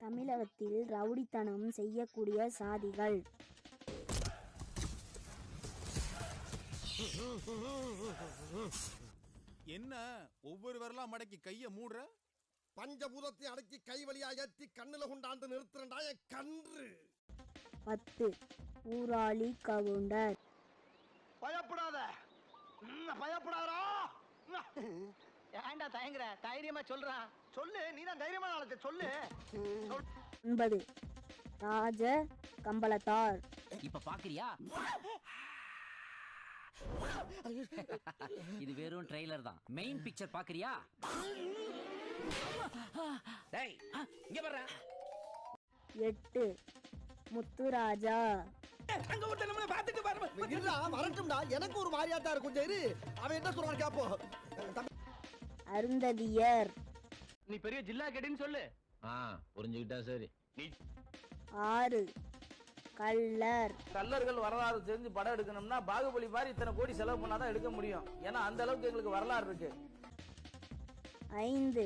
தமிழகத்தில் ரவுடித்தனம் செய்யக்கூடிய சாதிகள். என்ன ஒவ்வொரு வரலாம் மடக்கி கைய மூடுற? பஞ்சபூதத்தை அடக்கி கை வழியா ஏற்றி கண்ணுல கொண்டாந்து நிறுத்துறா கன்று. 10 ஊராளி கவுண்டர். பயப்படாத, பயப்படாதா? ஏன்டா தயங்குற? தைரியமா சொல்றான், சொல்லு. நீதான் தைரியமா நாளத்தை சொல்லு. 9 ராஜ கம்பளத்தார். இப்ப பாக்குறியா? இது வெறும் ட்ரெய்லர் தான். மெயின் பிக்சர் பாக்குறியா? டேய் இங்க வர்ற. 8 முத்துராஜா. அங்க விட்டு நம்மள பாத்துட்டு பாரு. இல்ல வரட்டும்டா, எனக்கு ஒரு மாதிரியா தான் இருக்கும். சரி அவன் என்ன சொல்றான் கேப்போ. அருந்ததியர். நீ பெரிய ஜில்லா கேட்டின்னு சொல்லு. புரிஞ்சுக்கிட்டா சரி. 6 கள்ளர். கள்ளர்கள் வரலாறு தெரிஞ்சு படம் எடுக்கணும்னா பாகுபலி மாதிரி இத்தனை கோடி செலவு பண்ணாதான் எடுக்க முடியும். ஏன்னா அந்த அளவுக்கு எங்களுக்கு வரலாறு இருக்கு. 5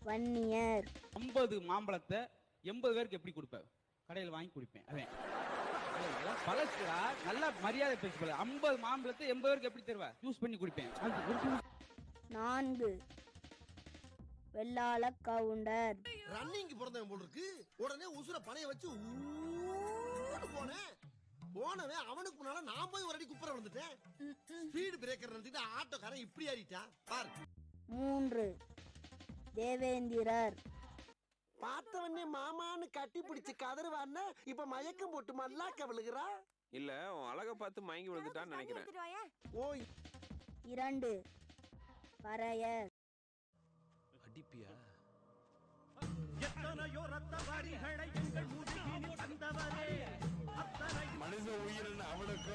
வன்னியர். 50 மாம்பழத்தை 80 பேருக்கு எப்படி கொடுப்பேன்? கடையில் வாங்கி குடிப்பேன். பழசுடா, நல்லா மரியாதை பேசி. 50 மாம்பழத்தை 80 பேருக்கு எப்படி தருவா? யூஸ் பண்ணி குடிப்பேன். 4 வெள்ளாள கவுண்டர். ரன்னிங் பிறந்தவன் போல இருக்கு. உடனே உசுர பணைய வச்சு போனவன் அவனுக்கு முன்னால நான் போய் ஒரு அடி குப்புற வந்துட்டேன். ஸ்பீடு பிரேக்கர் நிறுத்திட்டு ஆட்டோக்காரன் இப்படி ஏறிட்டான் பாரு. 3 தேவேந்திரர். பார்த்தவனே மாமான்னு கட்டி பிடிச்சு கதறுவான்னா இப்ப மயக்கம் போட்டு மல்லாக்க விழுகிறா. இல்ல உன் அழக பார்த்து மயங்கி விழுந்துட்டான்னு நினைக்கிறேன். ஓ 2 பறையர். அடிப்பியா? மனித உயிரின் அவனுக்கு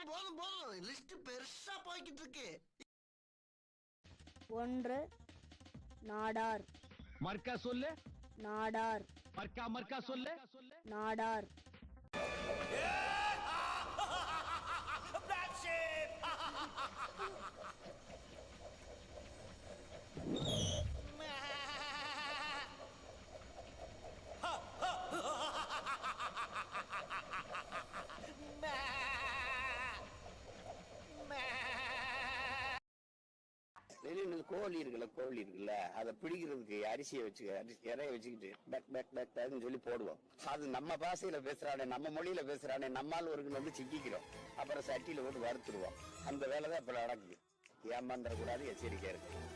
போதும் போதும், லிஸ்ட் பெருசா போய்கிட்டு இருக்கு. 1 நாடார். மர்க்கா சொல்லு. நாடார். மர்க்கா சொல்லு. நாடார். கோழி இருக்குல்ல அதை பிடிக்கிறதுக்கு அரிசியை வச்சு இறைய வச்சுக்கிட்டு பேக் பேக் பேக் சொல்லி போடுவோம். அது நம்ம பாஷையில பேசுறானே, நம்ம மொழியில பேசுறானே, நம்மால் ஒரு வந்து சிக்கிக்கிறோம். அப்புறம் சட்டியில போட்டு வறுத்துருவோம். அந்த வேலைதான் இப்ப நடக்குது. ஏமாந்துடக்கூடாது, எச்சரிக்கையா இருக்கு.